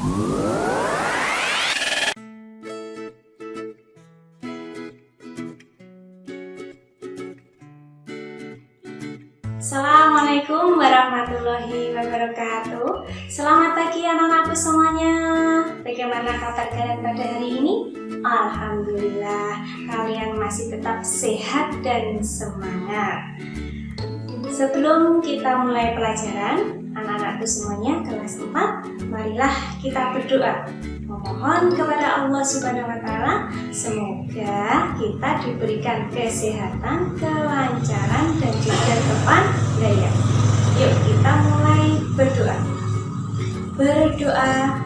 Assalamualaikum warahmatullahi wabarakatuh. Selamat pagi anak-anakku semuanya. Bagaimana kabar kalian pada hari ini? Alhamdulillah, kalian masih tetap sehat dan semangat. Sebelum kita mulai pelajaran, anak-anakku semuanya kelas 4, marilah kita berdoa. Memohon kepada Allah Subhanahu wa Ta'ala, semoga kita diberikan kesehatan, kelancaran, dan juga kepandaian. Yuk kita mulai berdoa. Berdoa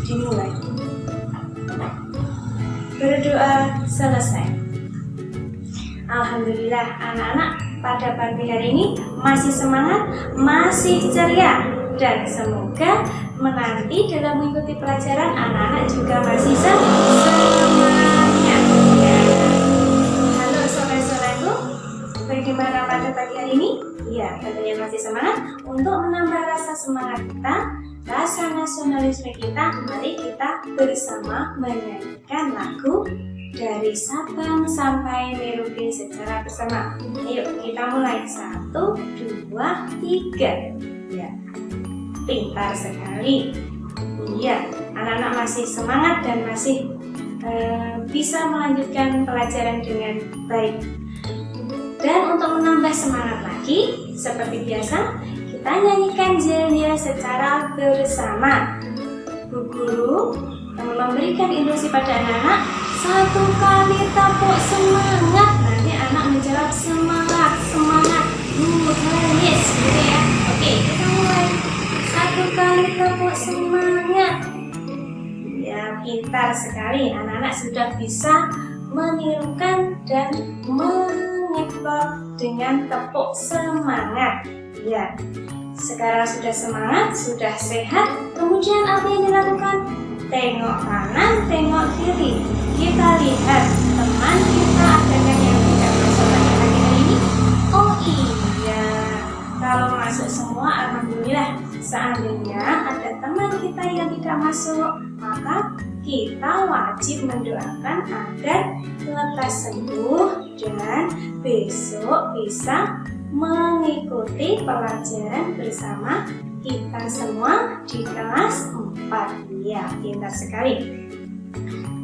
dimulai. Berdoa selesai. Alhamdulillah, anak-anak pada pagi hari ini masih semangat, masih ceria, dan semoga menanti dalam mengikuti pelajaran anak-anak juga masih semangat ya. Halo saudara-saudaraku, bagaimana pada pagi hari ini? Ya, tentunya masih semangat. Untuk menambah rasa semangat kita, rasa nasionalisme kita, mari kita bersama menyanyikan lagu dari Sabang sampai Merauke secara bersama. Ayo kita mulai 1, 2, 3. Ya, pintar sekali. Iya, anak-anak masih semangat dan masih bisa melanjutkan pelajaran dengan baik. Dan untuk menambah semangat lagi, seperti biasa, kita nyanyikan yel-yel secara bersama. Bu Guru memberikan instruksi pada anak-anak, 1 kali tepuk semangat. Nanti anak menjawab semangat, semangat. Yes, gitu ya. Oke, kita mulai. 1 kali tepuk semangat. Ya, pintar sekali. Anak-anak sudah bisa menirukan dan mengekor dengan tepuk semangat. Ya, sekarang sudah semangat, sudah sehat. Kemudian apa yang dilakukan? Tengok kanan, tengok kiri. Kita lihat teman kita adakah yang tidak masuk pada pagi hari ini? Oh iya, kalau masuk semua alhamdulillah. Seandainya ada teman kita yang tidak masuk, maka kita wajib mendoakan agar lekas sembuh dan besok bisa mengikuti pelajaran bersama kita semua di kelas 4. Ya, pintar sekali.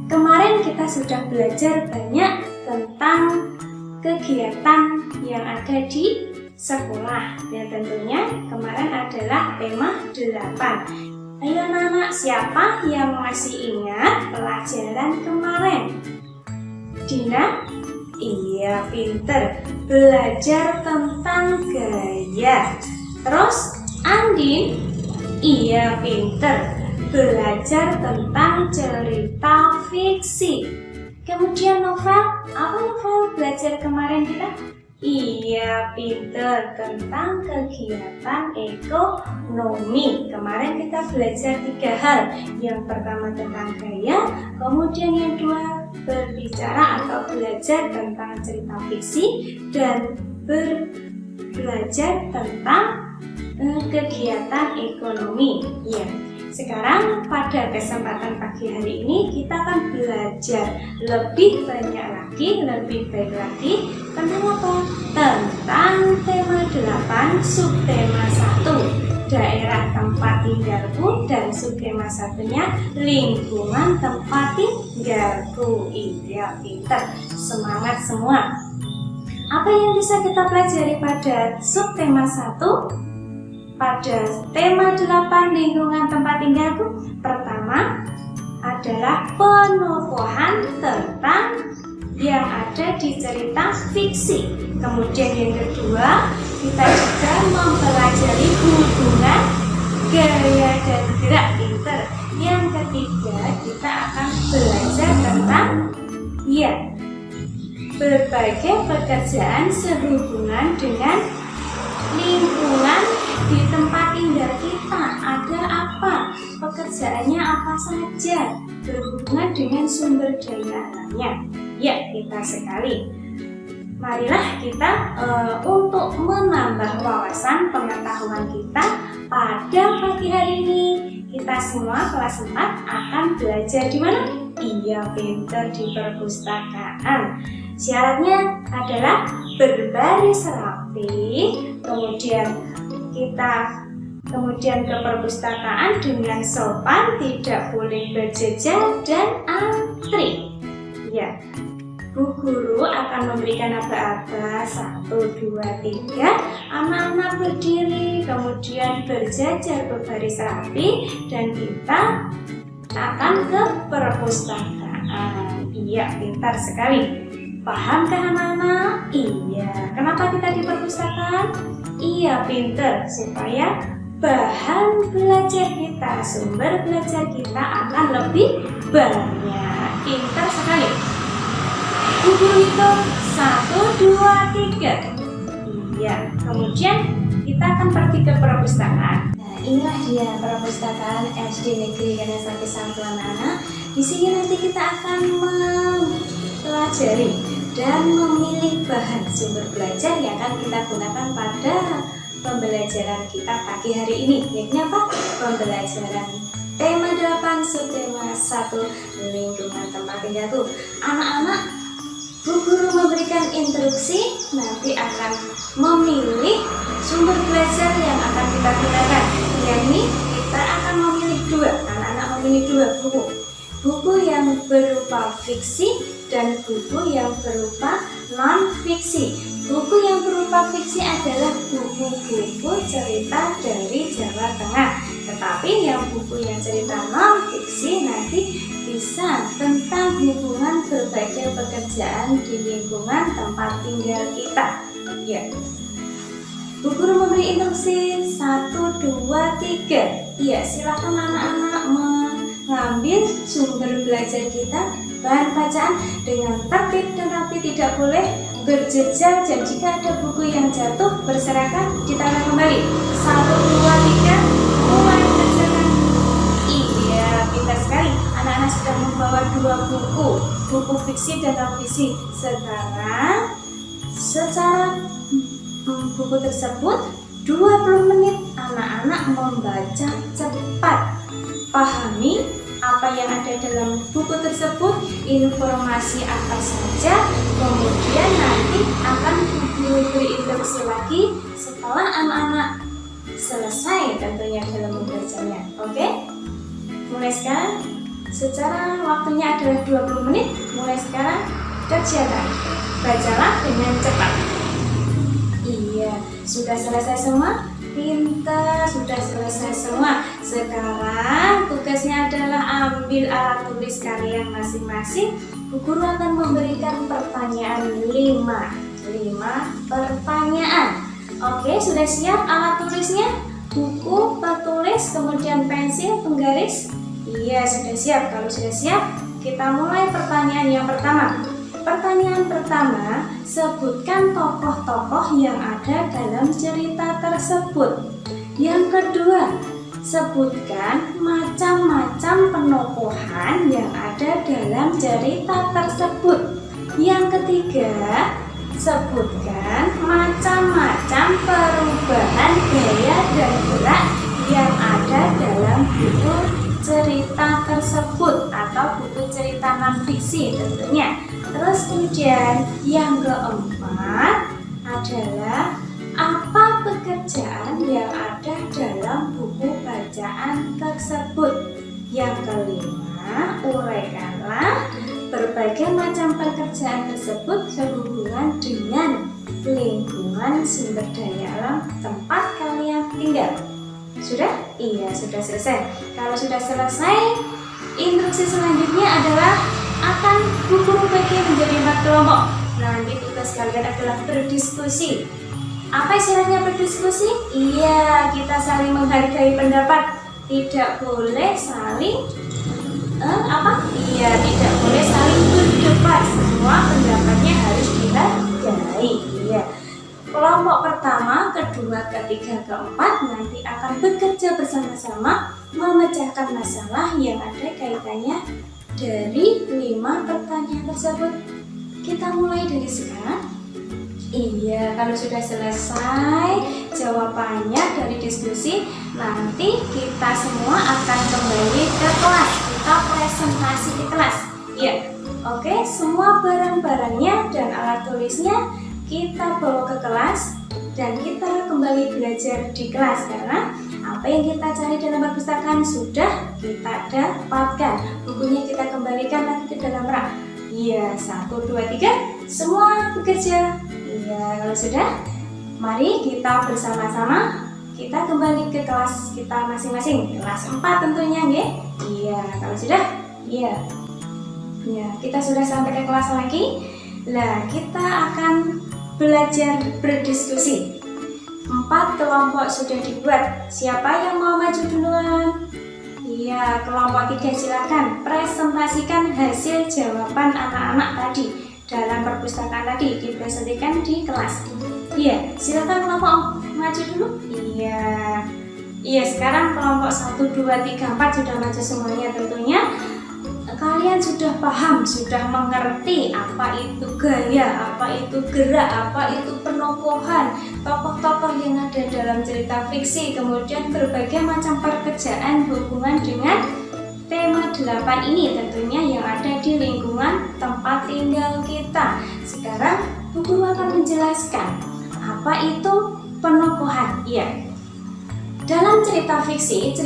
Kemarin kita sudah belajar banyak tentang kegiatan yang ada di sekolah. Dan tentunya kemarin adalah tema 8. Ayo anak-anak, siapa yang masih ingat pelajaran kemarin? Dina? Iya, pinter. Belajar tentang gaya. Terus Andin? Iya, pinter. Belajar tentang cerita fiksi. Kemudian Novel? Apa Novel belajar kemarin kita? Iya, pinter, tentang kegiatan ekonomi. Kemarin kita belajar 3 hal. Yang pertama tentang gaya, kemudian yang 2 berbicara atau belajar tentang cerita fiksi, dan belajar tentang kegiatan ekonomi. Ya. Sekarang pada kesempatan pagi hari ini kita akan belajar lebih banyak lagi, lebih baik lagi tentang apa? Tentang tema 8, subtema 1, daerah tempat tinggalku, dan subtema 1-nya lingkungan tempat tinggalku. Iya, pintar, semangat semua. Apa yang bisa kita pelajari pada subtema 1? Pada tema 8 lingkungan tempat tinggalku, pertama adalah penokohan tentang yang ada di cerita fiksi. Kemudian yang kedua, kita juga mempelajari hubungan gaya dan gerak. Pinter. Yang ketiga, kita akan belajar tentang berbagai pekerjaan sehubungan dengan lingkungan di tempat tinggal kita. Ada apa? Pekerjaannya apa saja? Berhubungan dengan sumber daya alamnya. Ya, pintar sekali. Marilah kita untuk menambah wawasan pengetahuan kita pada pagi hari ini, kita semua kelas 4 akan belajar di mana? Iya, pintar, di perpustakaan. Syaratnya adalah berbaris rapi, kemudian ke perpustakaan dengan sopan, tidak boleh berjejer dan antri. Ya, Bu Guru akan memberikan aba-aba 1, 2, 3. Anak-anak berdiri, kemudian berjajar berbaris rapi, dan kita akan ke perpustakaan. Iya, pintar sekali. Pahamkah anak-anak? Iya. Kenapa kita di perpustakaan? Iya, pintar, supaya bahan belajar kita, sumber belajar kita akan lebih banyak. Pintar sekali. Bu Guru hitung 1, 2, 3. Iya. Kemudian kita akan pergi ke perpustakaan. Nah, inilah dia perpustakaan SD Negeri Ganasari Sampuan Anak. Di sini nanti kita akan mempelajari dan memilih bahan sumber belajar yang akan kita gunakan pada pembelajaran kita pagi hari ini. Yaitu apa? Pembelajaran tema 8, subtema 1, lingkungan tempat tinggalku. Anak-anak, Bu Guru memberikan instruksi, nanti akan memilih sumber belajar yang akan kita gunakan. Yakni kita akan memilih 2, anak-anak memilih 2 buku. Buku yang berupa fiksi dan buku yang berupa non-fiksi. Buku yang berupa fiksi adalah buku-buku cerita dari Jawa Tengah. Tetapi yang buku yang cerita non-fiksi nanti bisa tentang hubungan berbagai pekerjaan di lingkungan tempat tinggal kita. Ya. Bu Guru memberi instruksi 1, 2, 3. Iya, silakan anak-anak mengambil sumber belajar kita, bahan bacaan dengan tertib dan rapi, tidak boleh berjejer, dan jika ada buku yang jatuh berserakan ditanam kembali. 1, 2, 3, mulai kerjakan. Iya, pintar sekali. Anak-anak sudah membawa 2 buku fiksi dan non-fiksi. Sekarang secara buku tersebut 20 menit anak-anak membaca cepat. Pahami apa yang ada dalam buku tersebut, informasi apa saja, kemudian nanti akan diberi instruksi lagi setelah anak-anak selesai tentunya dalam membacanya. Oke? Mulai sekarang, secara waktunya adalah 20 menit. Mulai sekarang kerjakan, bacalah dengan cepat. Iya, sudah selesai semua? Pintar, sudah selesai semua. Sekarang tugasnya adalah ambil alat tulis kalian masing-masing. Bu Guru akan memberikan pertanyaan 5 pertanyaan. Oke, sudah siap alat tulisnya? Buku, petulis, kemudian pensil, penggaris? Iya, sudah siap. Kalau sudah siap, kita mulai pertanyaan yang pertama. Pertanyaan pertama, sebutkan tokoh-tokoh yang ada dalam cerita tersebut. Yang kedua, sebutkan macam-macam penokohan yang ada dalam cerita tersebut. Yang ketiga, sebutkan macam-macam perubahan gaya dan gerak yang ada dalam buku cerita tersebut atau buku cerita non-fiksi tentunya. Terus kemudian yang keempat adalah apa pekerjaan yang ada dalam buku bacaan tersebut. Yang kelima, uraikanlah berbagai macam pekerjaan tersebut sehubungan dengan lingkungan sumber daya alam tempat kalian tinggal. Sudah? Iya, sudah selesai. Kalau sudah selesai, instruksi selanjutnya adalah akan Bu Guru bagi menjadi 4 kelompok. Nanti tugas kalian adalah berdiskusi. Apa istilahnya berdiskusi? Iya, kita saling menghargai pendapat. Tidak boleh saling Iya, tidak boleh saling berdebat. Semua pendapatnya harus dihargai. Iya. Kelompok pertama, kedua, ketiga, keempat nanti akan bekerja bersama-sama memecahkan masalah yang ada kaitannya dari 5 pertanyaan tersebut. Kita mulai dari sekarang. Iya, kalau sudah selesai jawabannya dari diskusi, nanti kita semua akan kembali ke kelas. Kita presentasi di kelas. Iya, oke, semua barang-barangnya dan alat tulisnya kita bawa ke kelas dan kita kembali belajar di kelas, karena apa yang kita cari dalam perpustakaan sudah kita dapatkan. Bukunya kita kembalikan lagi ke dalam rak. Iya, 1, 2, 3, semua bekerja. Iya, kalau sudah, mari kita bersama-sama kita kembali ke kelas kita masing-masing. Kelas 4 tentunya, nggih? Iya, kalau sudah, iya. Ya, kita sudah sampai ke kelas lagi. Nah, kita akan belajar berdiskusi. 4 kelompok sudah dibuat. Siapa yang mau maju duluan? Iya, kelompok 3 silakan presentasikan hasil jawaban anak-anak tadi dalam perpustakaan tadi, dipresentasikan di kelas. Iya, silakan kelompok maju dulu. Iya, sekarang kelompok 1, 2, 3, 4 sudah maju semuanya. Tentunya kalian sudah paham, sudah mengerti apa itu gaya, apa itu gerak, apa itu penokohan, tokoh-tokoh yang ada dalam cerita fiksi, kemudian berbagai macam pekerjaan berhubungan dengan tema 8 ini tentunya yang ada di lingkungan tempat tinggal kita. Sekarang Bu Guru akan menjelaskan apa itu penokohan. Iya. Dalam cerita fiksi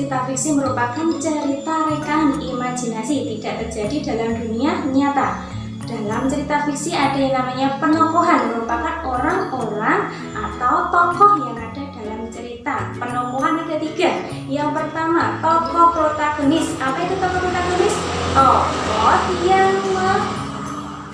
merupakan cerita rekaan imajinasi, tidak terjadi dalam dunia nyata. Dalam cerita fiksi ada yang namanya penokohan, merupakan orang-orang atau tokoh yang ada dalam cerita. Penokohan ada 3. Yang pertama, tokoh protagonis. Apa itu tokoh protagonis? Tokoh yang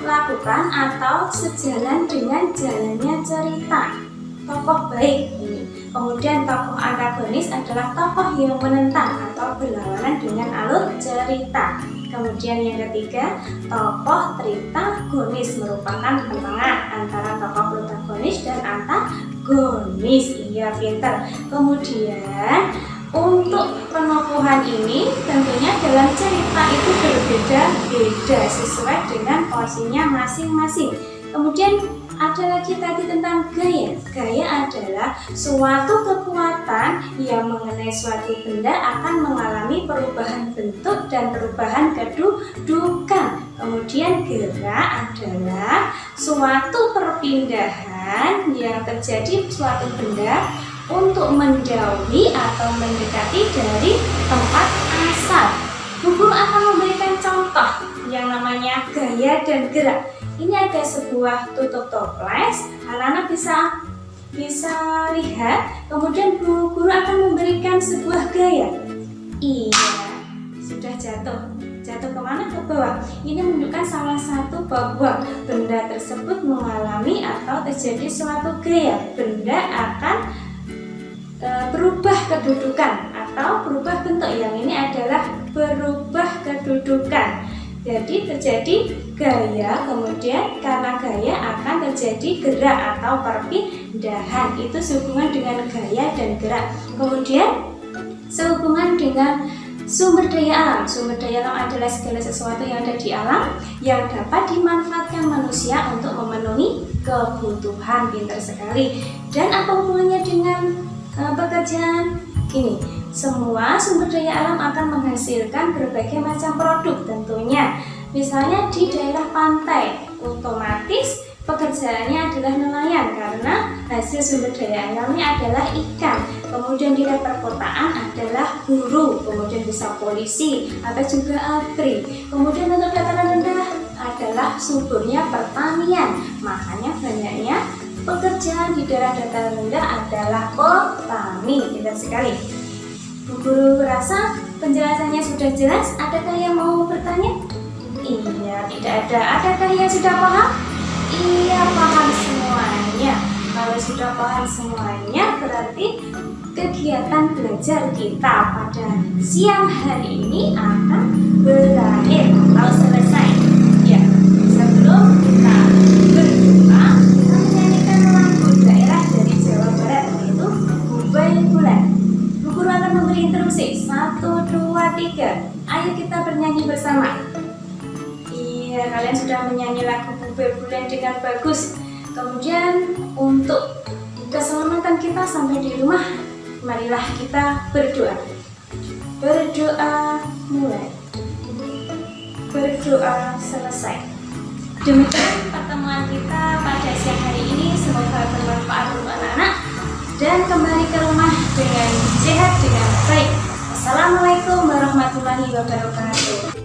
melakukan atau sejalan dengan jalannya cerita. Tokoh baik ini. Kemudian tokoh antagonis adalah tokoh yang menentang atau berlawanan dengan alur cerita. Kemudian yang ketiga, tokoh tritagonis, merupakan penengah antara tokoh protagonis dan antagonis. Iya, pinter. Kemudian untuk penokohan ini tentunya dalam cerita itu berbeda-beda sesuai dengan porsinya masing-masing. Kemudian ada lagi tadi tentang gaya. Gaya adalah suatu kekuatan yang mengenai suatu benda akan mengalami perubahan bentuk dan perubahan kedudukan. Kemudian gerak adalah suatu perpindahan yang terjadi suatu benda untuk menjauhi atau mendekati dari tempat asal. Bu Guru akan memberikan contoh yang namanya gaya dan gerak. Ini ada sebuah tutup toples, anak-anak bisa lihat. Kemudian Bu Guru akan memberikan sebuah gaya. Iya, sudah jatuh kemana? Ke bawah. Ini menunjukkan salah satu bahwa benda tersebut mengalami atau terjadi suatu gaya. Benda akan berubah kedudukan atau berubah bentuk. Yang ini adalah berubah kedudukan. Jadi terjadi gaya, kemudian karena gaya akan terjadi gerak atau perpindahan. Itu sehubungan dengan gaya dan gerak. Kemudian sehubungan dengan sumber daya alam. Sumber daya alam adalah segala sesuatu yang ada di alam yang dapat dimanfaatkan manusia untuk memenuhi kebutuhan. Pintar sekali. Dan apa hubungannya dengan pekerjaan? Gini, semua sumber daya alam akan menghasilkan berbagai macam produk tentunya. Misalnya di daerah pantai, otomatis pekerjaannya adalah nelayan karena hasil sumber daya alamnya adalah ikan. Kemudian di daerah perkotaan adalah buruh, kemudian bisa polisi, atau juga abri. Kemudian untuk dataran rendah adalah suburnya pertanian. Makanya banyaknya pekerjaan di daerah dataran rendah adalah petani. Tidak sekali. Bu Guru rasa penjelasannya sudah jelas. Adakah yang mau bertanya? Iya, tidak ada. Adakah yang sudah paham? Iya, paham semuanya. Kalau sudah paham semuanya, berarti kegiatan belajar kita pada siang hari ini akan berakhir atau selesai. Ya, sebelum kita berdoa, kita menyanyikan lagu daerah dari Jawa Barat, yaitu Bubai Bulan. Bu Guru akan memberi instruksi 1, 2, 3. Ayo kita bernyanyi bersama. Iya, kalian sudah menyanyi lagu Bubai Bulan dengan bagus. Kemudian untuk keselamatan kita sampai di rumah, marilah kita berdoa. Berdoa mulai, berdoa selesai. Demikian pertemuan kita pada siang hari ini, semoga bermanfaat untuk anak-anak dan kembali ke rumah dengan sehat, dengan baik. Assalamualaikum warahmatullahi wabarakatuh.